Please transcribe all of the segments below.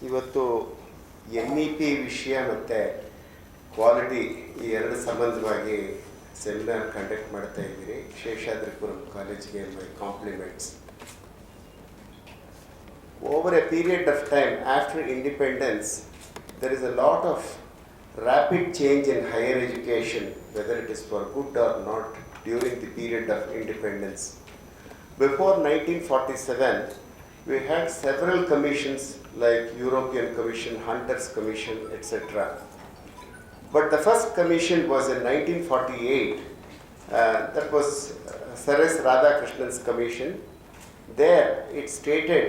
ಇವತ್ತು NEP ವಿಷಯ ಮತ್ತು ಕ್ವಾಲಿಟಿ ಈ ಎರಡು ಸಂಬಂಧವಾಗಿ ಸೆಮಿನಾರ್ ಕಂಡಕ್ಟ್ ಮಾಡ್ತಾ ಇದ್ದೀರಿ. ಶೇಷಾದ್ರಿಪುರಂ ಕಾಲೇಜ್ಗೆ ಮೈ compliments. Over a period of time after independence, there is a lot of rapid change in higher education, whether it is for good or not, during the period of independence. Before 1947, we had several commissions like European Commission, Hunter's Commission, etc. But the first commission was in 1948. That was Sir S. Radhakrishnan's commission. There it stated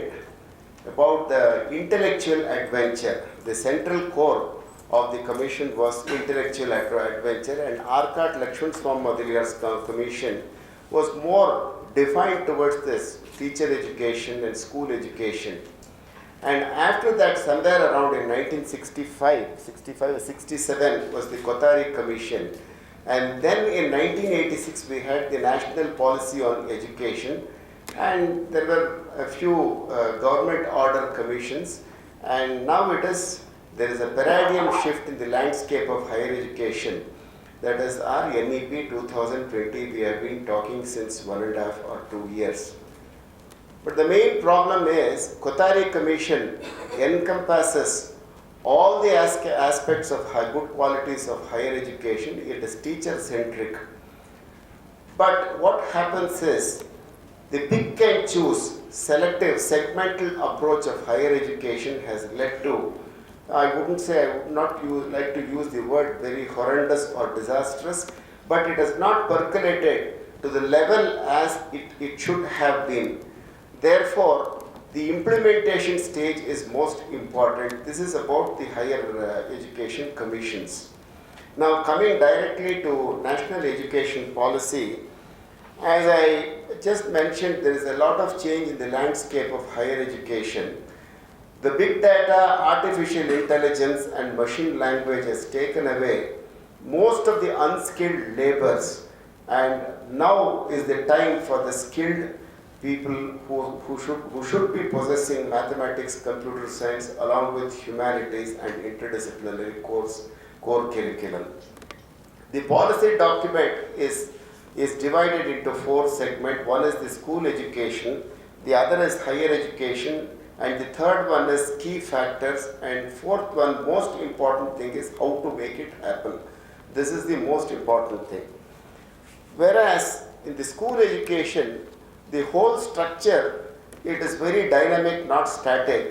about the intellectual adventure. The central core of the commission was intellectual adventure, and Arcot Lakshman Swami Madhuriyar's commission was more defined towards this teacher education and school education. And after that, somewhere around in 1965 or 67 was the Kothari Commission. And then in 1986 we had the National Policy on Education, and there were a few government order commissions, and now there is a paradigm shift in the landscape of higher education. That is our NEP 2020. We have been talking since 1.5 or 2 years. But the main problem is Kothari Commission encompasses all the aspects of good qualities of higher education. It is teacher centric. But what happens is the pick and choose, selective, segmental approach of higher education has led to, I would not like to use the word very horrendous or disastrous, but it has not percolated to the level as it should have been. Therefore, the implementation stage is most important. This is about the higher education commissions. Now, coming directly to national education policy, as I just mentioned, there is a lot of change in the landscape of higher education. The big data, artificial intelligence and machine language has taken away most of the unskilled labors, and now is the time for the skilled people who should be possessing mathematics, computer science along with humanities and interdisciplinary core curriculum. The policy document is divided into 4 segments. One is the school education, the other is higher education, and the third one is key factors, and fourth one, most important thing, is how to make it happen. This is the most important thing. Whereas in the school education, the whole structure, it is very dynamic, not static.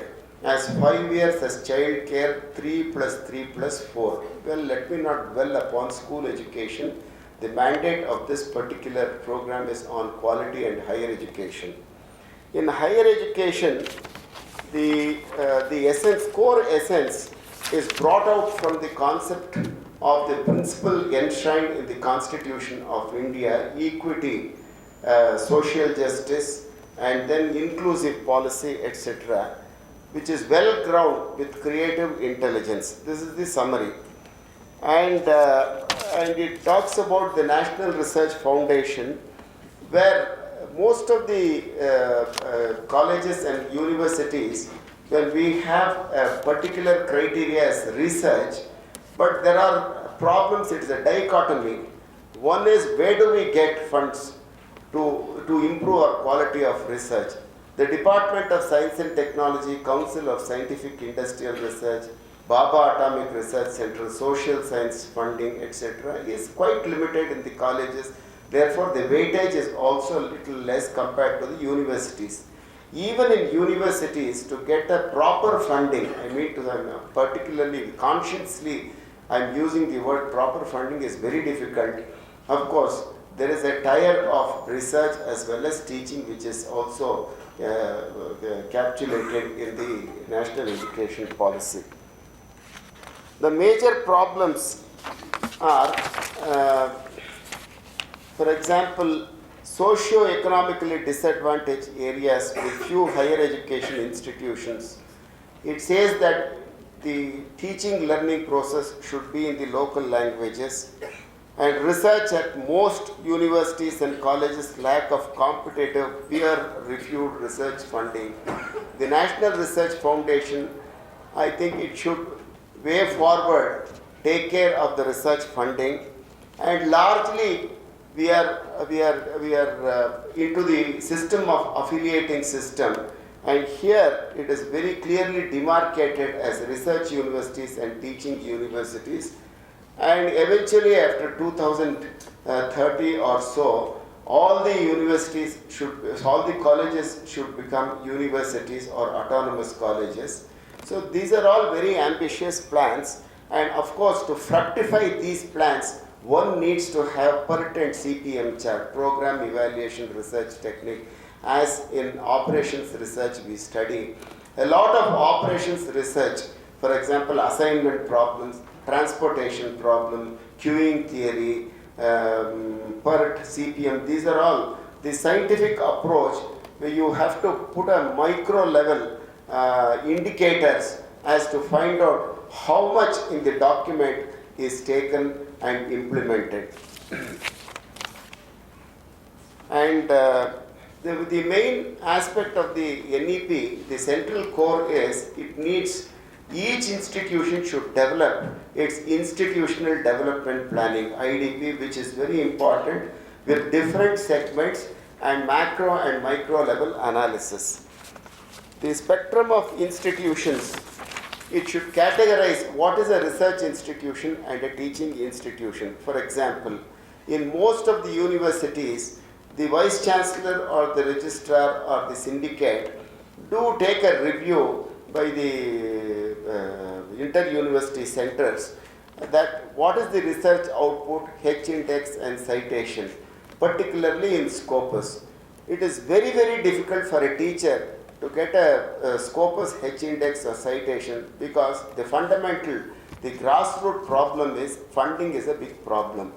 As 5 years as child care, 3 plus 3 plus 4. Well, let me not dwell upon school education. The mandate of this particular program is on quality and higher education. In higher education, the essence, core essence, is brought out from the concept of the principle enshrined in the Constitution of India: equity, social justice, and then inclusive policy, etc., which is well grounded with creative intelligence. This is the summary. And it talks about the National Research Foundation, where most of the colleges and universities, when we have a particular criteria as research, but there are problems. It is a dichotomy. One is, where do we get funds to improve our quality of research? The Department of Science and Technology, Council of Scientific Industrial Research, Baba Atomic Research Center, social science funding, etc., is quite limited in the colleges. Therefore, the weightage is also a little less compared to the universities. Even in universities, to get a proper funding, I mean to them, particularly consciously, I am using the word proper funding, is very difficult. Of course, there is a tier of research as well as teaching, which is also capitulated in the national education policy. The major problems are, for example, socio-economically disadvantaged areas with few higher education institutions. It says that the teaching learning process should be in the local languages, and research at most universities and colleges lack of competitive peer-reviewed research funding. The National Research Foundation I think it should way forward take care of the research funding, and largely we are into the system of affiliating system, and here it is very clearly demarcated as research universities and teaching universities, and eventually after 2030 or so, all the universities all the colleges should become universities or autonomous colleges. So these are all very ambitious plans, and of course to fructify these plans, one needs to have pertinent CPM chart, program evaluation research technique, as in operations research we study. A lot of operations research, for example, assignment problems, transportation problem, queuing theory, PERT, CPM, these are all the scientific approach where you have to put a micro level indicators as to find out how much in the document is taken and implemented. And the main aspect of the NEP, the central core is it needs, each institution should develop its institutional development planning, IDP, which is very important, with different segments and macro and micro level analysis. The spectrum of institutions, it should categorize what is a research institution and a teaching institution. For example, in most of the universities, the vice chancellor or the registrar or the syndicate do take a review by the inter-university centers that what is the research output, H-index and citation, particularly in Scopus. It is very, very difficult for a teacher to get a Scopus H-index or citation, because the grassroots problem is funding is a big problem.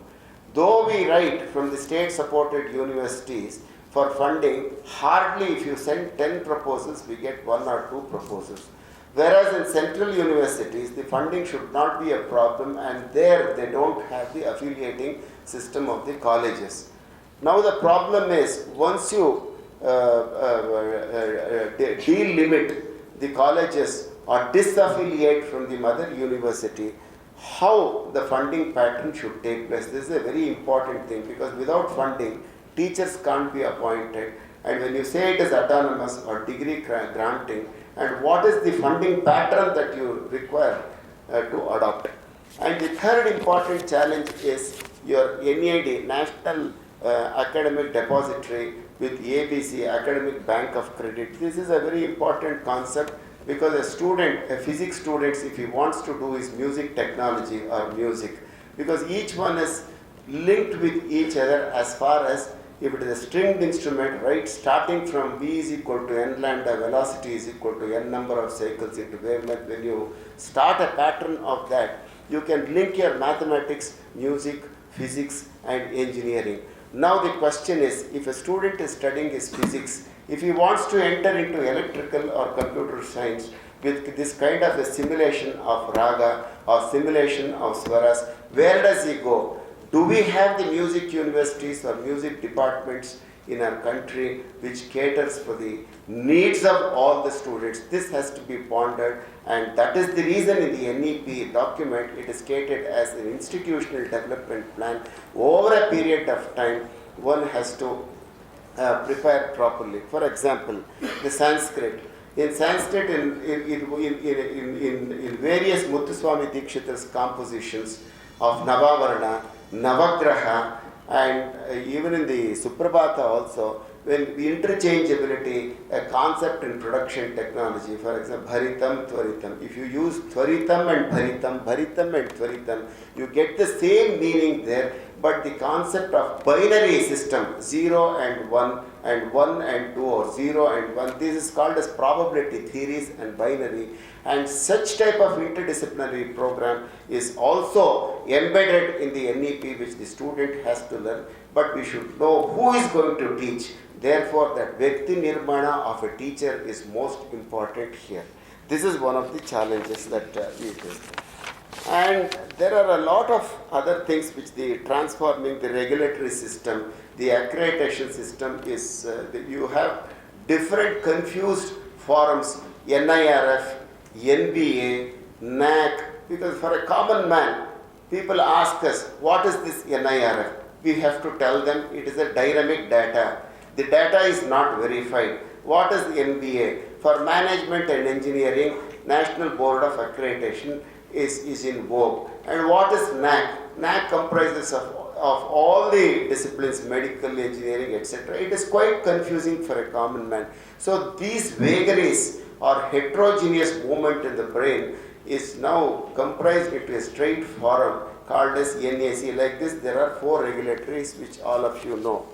Though we write from the state-supported universities for funding, hardly if you send 10 proposals, we get 1 or 2 proposals. Whereas in central universities, the funding should not be a problem, and there they don't have the affiliating system of the colleges. Now the problem is, once you delimit the colleges or disaffiliate from the mother university, how the funding pattern should take place. This is a very important thing, because without funding, teachers can't be appointed, and when you say it is autonomous or degree granting, and what is the funding pattern that you require to adopt. And the third important challenge is your NAD, National Academic Depository, with ABC, Academic Bank of Credit. This is a very important concept, because a student, a physics student, if he wants to do his music technology or music, because each one is linked with each other as far as if it is a stringed instrument, right, starting from V is equal to n lambda, velocity is equal to n number of cycles into wavelength. When you start a pattern of that, you can link your mathematics, music, physics and engineering. Now the question is, if a student is studying his physics, if he wants to enter into electrical or computer science with this kind of a simulation of raga or simulation of swaras, where does he go? Do we have the music universities or music departments in our country which caters for the needs of all the students? This has to be pondered, and that is the reason in the NEP document it is stated as an institutional development plan. Over a period of time, one has to prepare properly. For example, the Sanskrit. In Sanskrit, in various Muthuswami Dikshita's compositions of Navavarna, Navagraha, and even in the Suprabhata also, when interchangeability, a concept in production technology, for example, Bharitam, Tvaritam. If you use Tvaritam and Bharitam, Bharitam and Tvaritam, you get the same meaning there, but the concept of binary system, 0 and 1, and 1 and 2, or 0 and 1, this is called as probability theories and binary. And such type of interdisciplinary program is also embedded in the NEP, which the student has to learn, but we should know who is going to teach. Therefore, that Vyakti Nirmana of a teacher is most important here. This is one of the challenges that we face. And there are a lot of other things which the transforming the regulatory system, the accreditation system is, you have different confused forums, NIRF, NBA, NAAC, because for a common man, people ask us, what is this NIRF? We have to tell them it is a dynamic data. The data is not verified. What is the NBA? For management and engineering, National Board of Accreditation is in vogue. And what is NAAC? NAAC comprises of all the disciplines, medical, engineering, etc. It is quite confusing for a common man. So these vagaries or heterogeneous movement in the brain is now comprised into a straight forum called as NAAC. Like this, there are 4 regulatories which all of you know.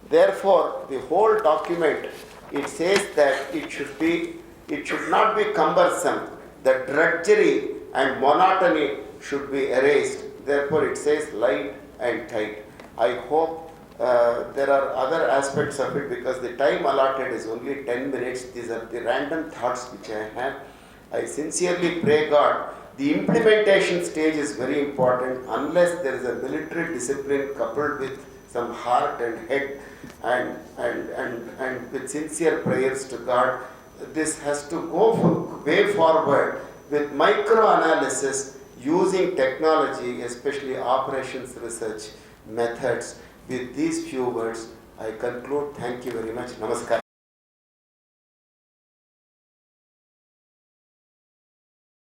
Therefore, the whole document, it says that it should not be cumbersome. The drudgery and monotony should be erased. Therefore, it says light and tight. I hope there are other aspects of it because the time allotted is only 10 minutes. These are the random thoughts which I have. I sincerely pray God. The implementation stage is very important. Unless there is a military discipline coupled with some heart and head and with sincere prayers to God, this has to go way forward with micro-analysis using technology, especially operations research methods. With these few words, I conclude. Thank you very much. Namaskar.